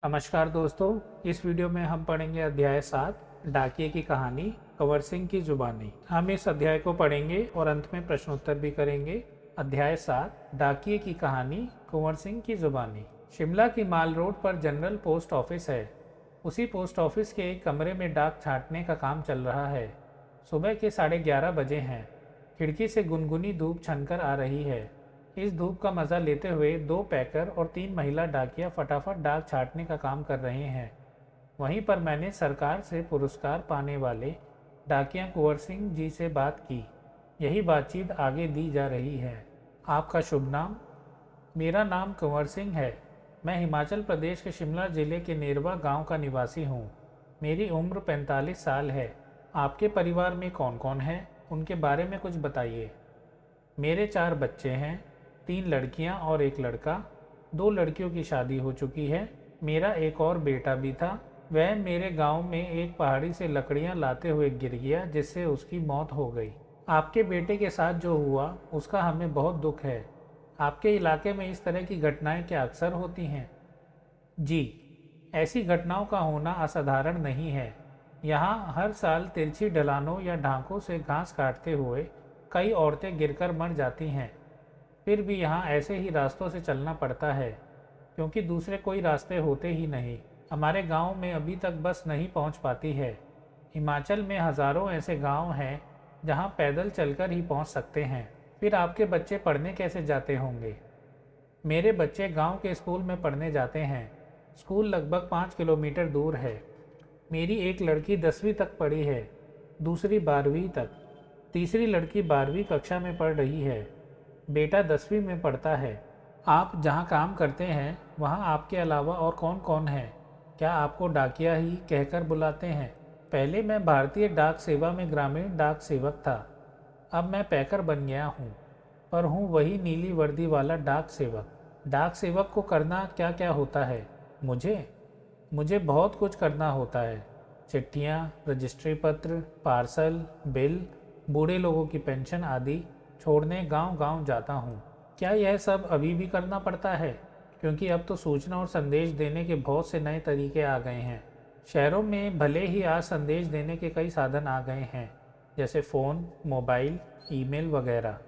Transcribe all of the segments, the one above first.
नमस्कार दोस्तों, इस वीडियो में हम पढ़ेंगे अध्याय 7 डाकिये की कहानी कंवर सिंह की जुबानी। हम इस अध्याय को पढ़ेंगे और अंत में प्रश्नोत्तर भी करेंगे। अध्याय 7 डाकिये की कहानी कंवर सिंह की जुबानी। शिमला की माल रोड पर जनरल पोस्ट ऑफिस है। उसी पोस्ट ऑफिस के एक कमरे में डाक छांटने का काम चल रहा है। सुबह के 11:30 बजे हैं। खिड़की से गुनगुनी धूप छनकर आ रही है। इस धूप का मज़ा लेते हुए 2 पैकर और 3 महिला डाकिया फटाफट डाक छांटने का काम कर रहे हैं। वहीं पर मैंने सरकार से पुरस्कार पाने वाले डाकिया कुंवर सिंह जी से बात की। यही बातचीत आगे दी जा रही है। आपका शुभ नाम? मेरा नाम कुंवर सिंह है। मैं हिमाचल प्रदेश के शिमला जिले के नेरवा गांव का निवासी हूं। मेरी उम्र 45 साल है। आपके परिवार में कौन कौन है, उनके बारे में कुछ बताइए। मेरे 4 बच्चे हैं, 3 लड़कियां और 1 लड़का। 2 लड़कियों की शादी हो चुकी है। मेरा एक और बेटा भी था। वह मेरे गांव में एक पहाड़ी से लकड़ियां लाते हुए गिर गया, जिससे उसकी मौत हो गई। आपके बेटे के साथ जो हुआ उसका हमें बहुत दुख है। आपके इलाके में इस तरह की घटनाएं क्या अक्सर होती हैं? जी, ऐसी घटनाओं का होना असाधारण नहीं है। यहाँ हर साल तिरछी ढलानों या ढांकों से घास काटते हुए कई औरतें गिरकर मर जाती हैं। फिर भी यहाँ ऐसे ही रास्तों से चलना पड़ता है, क्योंकि दूसरे कोई रास्ते होते ही नहीं। हमारे गांव में अभी तक बस नहीं पहुँच पाती है। हिमाचल में हज़ारों ऐसे गांव हैं जहाँ पैदल चलकर ही पहुँच सकते हैं। फिर आपके बच्चे पढ़ने कैसे जाते होंगे? मेरे बच्चे गांव के स्कूल में पढ़ने जाते हैं। स्कूल लगभग 5 किलोमीटर दूर है। मेरी एक लड़की 10वीं तक पढ़ी है, दूसरी 12वीं तक। तीसरी लड़की 12वीं कक्षा में पढ़ रही है। बेटा 10वीं में पढ़ता है। आप जहाँ काम करते हैं वहाँ आपके अलावा और कौन कौन है? क्या आपको डाकिया ही कहकर बुलाते हैं? पहले मैं भारतीय डाक सेवा में ग्रामीण डाक सेवक था। अब मैं पैकर बन गया हूँ, पर हूँ वही नीली वर्दी वाला डाक सेवक। डाक सेवक को करना क्या क्या होता है? मुझे बहुत कुछ करना होता है। चिट्ठियाँ, रजिस्ट्री पत्र, पार्सल, बिल, बूढ़े लोगों की पेंशन आदि छोड़ने गांव-गांव जाता हूँ। क्या यह सब अभी भी करना पड़ता है? क्योंकि अब तो सूचना और संदेश देने के बहुत से नए तरीके आ गए हैं। शहरों में भले ही आज संदेश देने के कई साधन आ गए हैं, जैसे फ़ोन, मोबाइल, ईमेल वगैरह,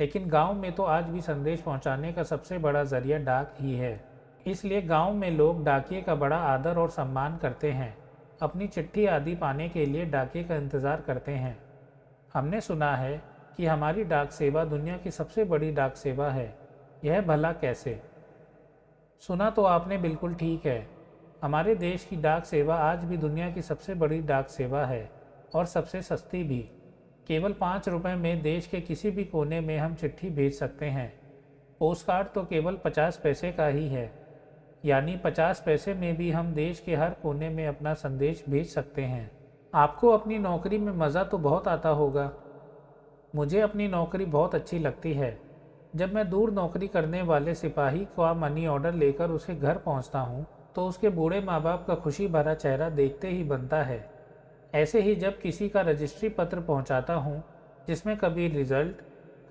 लेकिन गांव में तो आज भी संदेश पहुंचाने का सबसे बड़ा जरिया डाक ही है। इसलिए गांव में लोग डाकिये का बड़ा आदर और सम्मान करते हैं। अपनी चिट्ठी आदि पाने के लिए डाकिये का इंतज़ार करते हैं। हमने सुना है कि हमारी डाक सेवा दुनिया की सबसे बड़ी डाक सेवा है। यह भला कैसे? सुना तो आपने बिल्कुल ठीक है। हमारे देश की डाक सेवा आज भी दुनिया की सबसे बड़ी डाक सेवा है और सबसे सस्ती भी। केवल 5 रुपये में देश के किसी भी कोने में हम चिट्ठी भेज सकते हैं। पोस्ट कार्ड तो केवल 50 पैसे का ही है, यानी 50 पैसे में भी हम देश के हर कोने में अपना संदेश भेज सकते हैं। आपको अपनी नौकरी में मज़ा तो बहुत आता होगा। मुझे अपनी नौकरी बहुत अच्छी लगती है। जब मैं दूर नौकरी करने वाले सिपाही का मनी ऑर्डर लेकर उसे घर पहुंचता हूं, तो उसके बूढ़े माँ बाप का खुशी भरा चेहरा देखते ही बनता है। ऐसे ही जब किसी का रजिस्ट्री पत्र पहुंचाता हूं, जिसमें कभी रिजल्ट,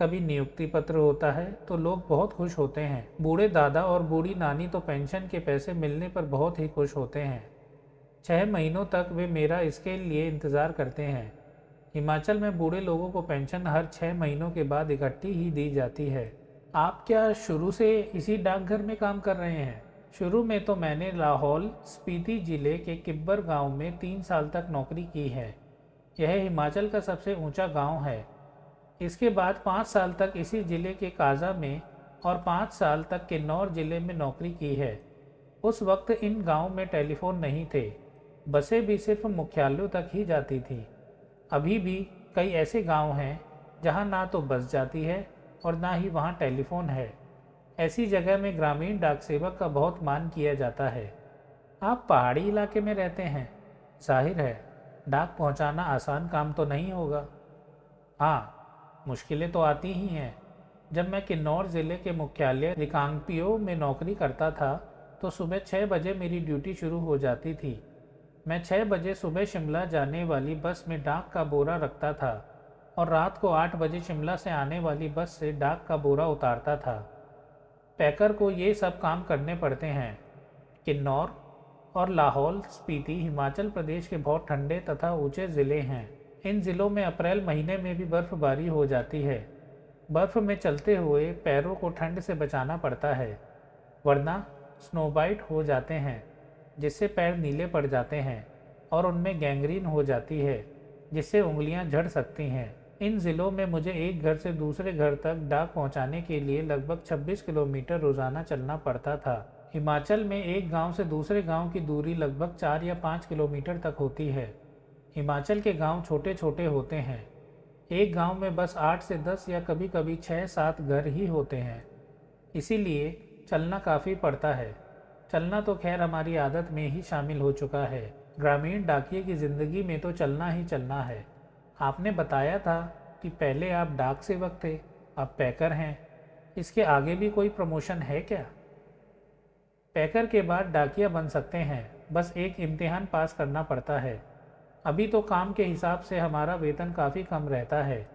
कभी नियुक्ति पत्र होता है, तो लोग बहुत खुश होते हैं। बूढ़े दादा और बूढ़ी नानी तो पेंशन के पैसे मिलने पर बहुत ही खुश होते हैं। 6 महीनों तक वे मेरा इसके लिए इंतज़ार करते हैं। हिमाचल में बूढ़े लोगों को पेंशन हर 6 महीनों के बाद इकट्ठी ही दी जाती है। आप क्या शुरू से इसी डाकघर में काम कर रहे हैं? शुरू में तो मैंने लाहौल स्पीति जिले के किब्बर गांव में 3 साल तक नौकरी की है। यह हिमाचल का सबसे ऊंचा गांव है। इसके बाद 5 साल तक इसी जिले के काजा में और 5 साल तक किन्नौर जिले में नौकरी की है। उस वक्त इन गाँव में टेलीफोन नहीं थे। बसें भी सिर्फ मुख्यालयों तक ही जाती थी। अभी भी कई ऐसे गांव हैं जहां ना तो बस जाती है और ना ही वहां टेलीफोन है। ऐसी जगह में ग्रामीण डाक सेवक का बहुत मान किया जाता है। आप पहाड़ी इलाके में रहते हैं, जाहिर है डाक पहुंचाना आसान काम तो नहीं होगा। हाँ, मुश्किलें तो आती ही हैं। जब मैं किन्नौर ज़िले के मुख्यालय रिकांगपिओ में नौकरी करता था, तो सुबह 6 बजे मेरी ड्यूटी शुरू हो जाती थी। मैं 6 बजे सुबह शिमला जाने वाली बस में डाक का बोरा रखता था और रात को 8 बजे शिमला से आने वाली बस से डाक का बोरा उतारता था। पैकर को ये सब काम करने पड़ते हैं। किन्नौर, और लाहौल स्पीति हिमाचल प्रदेश के बहुत ठंडे तथा ऊंचे ज़िले हैं। इन ज़िलों में अप्रैल महीने में भी बर्फबारी हो जाती है। बर्फ़ में चलते हुए पैरों को ठंड से बचाना पड़ता है, वरना स्नोबाइट हो जाते हैं, जिससे पैर नीले पड़ जाते हैं और उनमें गैंग्रीन हो जाती है, जिससे उंगलियां झड़ सकती हैं। इन ज़िलों में मुझे एक घर से दूसरे घर तक डाक पहुंचाने के लिए लगभग 26 किलोमीटर रोज़ाना चलना पड़ता था। हिमाचल में एक गांव से दूसरे गांव की दूरी लगभग 4 या 5 किलोमीटर तक होती है। हिमाचल के गांव छोटे छोटे होते हैं। एक गांव में बस 8 से 10 या कभी कभी 6-7 घर ही होते हैं, इसीलिए चलना काफ़ी पड़ता है। चलना तो खैर हमारी आदत में ही शामिल हो चुका है। ग्रामीण डाकिये की ज़िंदगी में तो चलना ही चलना है। आपने बताया था कि पहले आप डाक सेवक थे, अब पैकर हैं। इसके आगे भी कोई प्रमोशन है क्या? पैकर के बाद डाकिया बन सकते हैं, बस एक इम्तिहान पास करना पड़ता है। अभी तो काम के हिसाब से हमारा वेतन काफ़ी कम रहता है।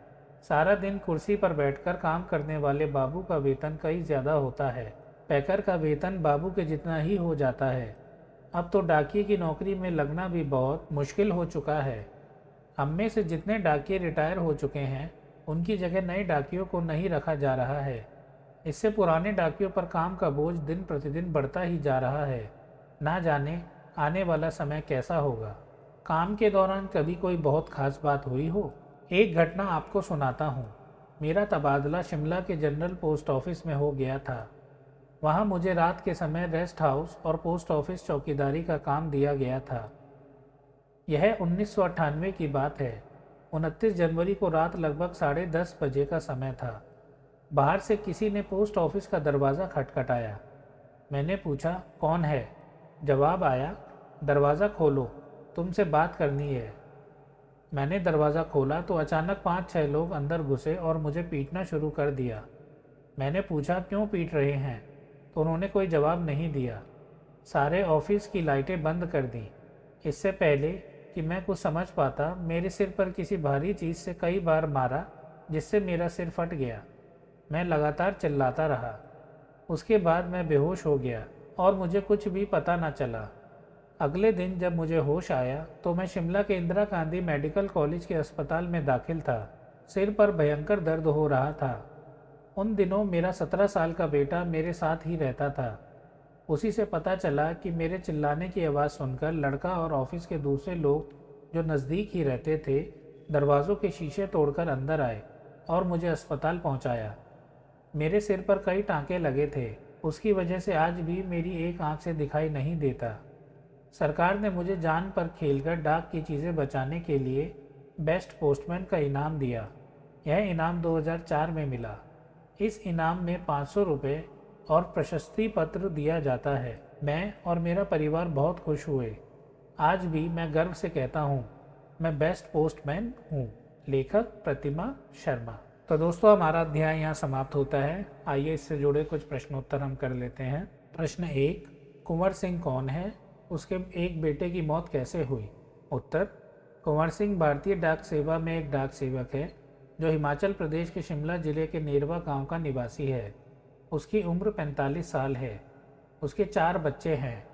सारा दिन कुर्सी पर बैठकर काम करने वाले बाबू का वेतन कई ज़्यादा होता है। पैकर का वेतन बाबू के जितना ही हो जाता है। अब तो डाकिये की नौकरी में लगना भी बहुत मुश्किल हो चुका है। हम में से जितने डाकिये रिटायर हो चुके हैं, उनकी जगह नए डाकियों को नहीं रखा जा रहा है। इससे पुराने डाकियों पर काम का बोझ दिन प्रतिदिन बढ़ता ही जा रहा है। ना जाने आने वाला समय कैसा होगा। काम के दौरान कभी कोई बहुत खास बात हुई हो? एक घटना आपको सुनाता हूँ। मेरा तबादला शिमला के जनरल पोस्ट ऑफिस में हो गया था। वहाँ मुझे रात के समय रेस्ट हाउस और पोस्ट ऑफिस चौकीदारी का काम दिया गया था। यह 1998 की बात है। 29 जनवरी को रात लगभग 10:30 बजे का समय था। बाहर से किसी ने पोस्ट ऑफिस का दरवाज़ा खटखटाया। मैंने पूछा, कौन है? जवाब आया, दरवाज़ा खोलो, तुमसे बात करनी है। मैंने दरवाज़ा खोला तो अचानक 5-6 लोग अंदर घुसे और मुझे पीटना शुरू कर दिया। मैंने पूछा, क्यों पीट रहे हैं? तो उन्होंने कोई जवाब नहीं दिया। सारे ऑफिस की लाइटें बंद कर दी। इससे पहले कि मैं कुछ समझ पाता, मेरे सिर पर किसी भारी चीज़ से कई बार मारा, जिससे मेरा सिर फट गया। मैं लगातार चिल्लाता रहा। उसके बाद मैं बेहोश हो गया और मुझे कुछ भी पता न चला। अगले दिन जब मुझे होश आया तो मैं शिमला के इंदिरा गांधी मेडिकल कॉलेज के अस्पताल में दाखिल था। सिर पर भयंकर दर्द हो रहा था। उन दिनों मेरा 17 साल का बेटा मेरे साथ ही रहता था। उसी से पता चला कि मेरे चिल्लाने की आवाज़ सुनकर लड़का और ऑफिस के दूसरे लोग जो नज़दीक ही रहते थे, दरवाज़ों के शीशे तोड़कर अंदर आए और मुझे अस्पताल पहुंचाया। मेरे सिर पर कई टाँके लगे थे। उसकी वजह से आज भी मेरी एक आंख से दिखाई नहीं देता। सरकार ने मुझे जान पर खेलकर डाक की चीज़ें बचाने के लिए बेस्ट पोस्टमैन का इनाम दिया। यह इनाम 2004 में मिला। इस इनाम में 500 रुपये और प्रशस्ति पत्र दिया जाता है। मैं और मेरा परिवार बहुत खुश हुए। आज भी मैं गर्व से कहता हूँ, मैं बेस्ट पोस्टमैन हूँ। लेखक प्रतिमा शर्मा। तो दोस्तों, हमारा अध्याय यहाँ समाप्त होता है। आइए इससे जुड़े कुछ प्रश्नोत्तर हम कर लेते हैं। प्रश्न 1, कुंवर सिंह कौन है? उसके एक बेटे की मौत कैसे हुई? उत्तर, कुंवर सिंह भारतीय डाक सेवा में एक डाक सेवक है जो हिमाचल प्रदेश के शिमला जिले के नेरवा गांव का निवासी है। उसकी उम्र 45 साल है। उसके 4 बच्चे हैं,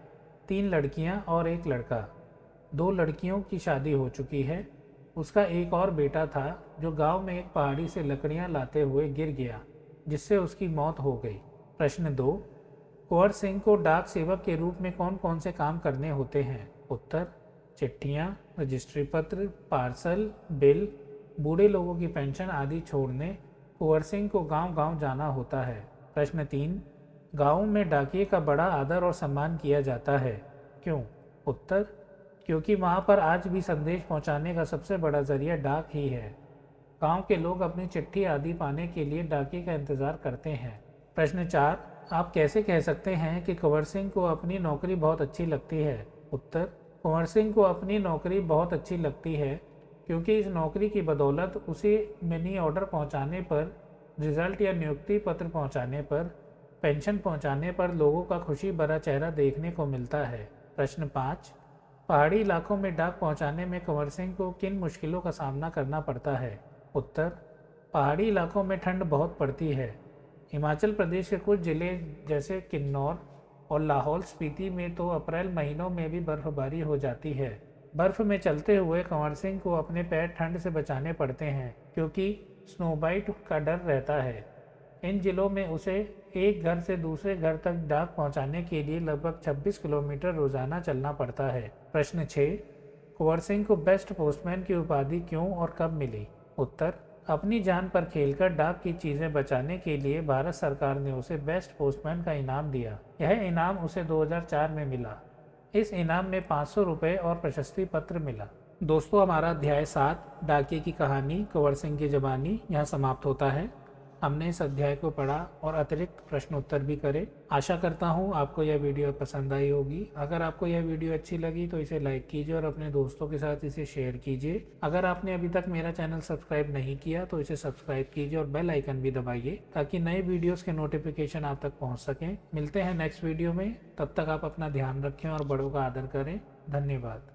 3 लड़कियां और 1 लड़का। 2 लड़कियों की शादी हो चुकी है। उसका एक और बेटा था जो गांव में एक पहाड़ी से लकड़ियां लाते हुए गिर गया, जिससे उसकी मौत हो गई। प्रश्न 2, कुंवर सिंह को डाक सेवक के रूप में कौन कौन से काम करने होते हैं? उत्तर, चिट्ठियाँ, रजिस्ट्री पत्र, पार्सल, बिल, बूढ़े लोगों की पेंशन आदि छोड़ने कुंवर सिंह को गांव-गांव जाना होता है। प्रश्न 3, गाँव में डाकिये का बड़ा आदर और सम्मान किया जाता है, क्यों? उत्तर, क्योंकि वहाँ पर आज भी संदेश पहुँचाने का सबसे बड़ा जरिया डाक ही है। गांव के लोग अपनी चिट्ठी आदि पाने के लिए डाकिये का इंतज़ार करते हैं। प्रश्न 4, आप कैसे कह सकते हैं कि कुंवर सिंह को अपनी नौकरी बहुत अच्छी लगती है? उत्तर, कुंवर सिंह को अपनी नौकरी बहुत अच्छी लगती है क्योंकि इस नौकरी की बदौलत उसे मनी ऑर्डर पहुंचाने पर, रिजल्ट या नियुक्ति पत्र पहुंचाने पर, पेंशन पहुंचाने पर लोगों का खुशी भरा चेहरा देखने को मिलता है। प्रश्न 5, पहाड़ी इलाकों में डाक पहुंचाने में कुंवर सिंह को किन मुश्किलों का सामना करना पड़ता है? उत्तर, पहाड़ी इलाकों में ठंड बहुत पड़ती है। हिमाचल प्रदेश के कुछ ज़िले जैसे किन्नौर और लाहौल स्पीति में तो अप्रैल महीनों में भी बर्फबारी हो जाती है। बर्फ में चलते हुए कंवर सिंह को अपने पैर ठंड से बचाने पड़ते हैं क्योंकि स्नोबाइट का डर रहता है। इन जिलों में उसे एक घर से दूसरे घर तक डाक पहुंचाने के लिए लगभग 26 किलोमीटर रोजाना चलना पड़ता है। प्रश्न 6, कंवर सिंह को बेस्ट पोस्टमैन की उपाधि क्यों और कब मिली? उत्तर, अपनी जान पर खेलकर डाक की चीज़ें बचाने के लिए भारत सरकार ने उसे बेस्ट पोस्टमैन का इनाम दिया। यह इनाम उसे 2004 में मिला। इस इनाम में 500 रुपये और प्रशस्ति पत्र मिला। दोस्तों, हमारा अध्याय 7 डाकिये की कहानी कंवर सिंह की ज़बानी यहाँ समाप्त होता है। हमने इस अध्याय को पढ़ा और अतिरिक्त प्रश्न उत्तर भी करे। आशा करता हूँ आपको यह वीडियो पसंद आई होगी। अगर आपको यह वीडियो अच्छी लगी तो इसे लाइक कीजिए और अपने दोस्तों के साथ इसे शेयर कीजिए। अगर आपने अभी तक मेरा चैनल सब्सक्राइब नहीं किया तो इसे सब्सक्राइब कीजिए और बेल आइकन भी दबाइए ताकि नए वीडियोस के नोटिफिकेशन आप तक पहुँच सकें। मिलते हैं नेक्स्ट वीडियो में, तब तक आप अपना ध्यान रखें और बड़ों का आदर करें। धन्यवाद।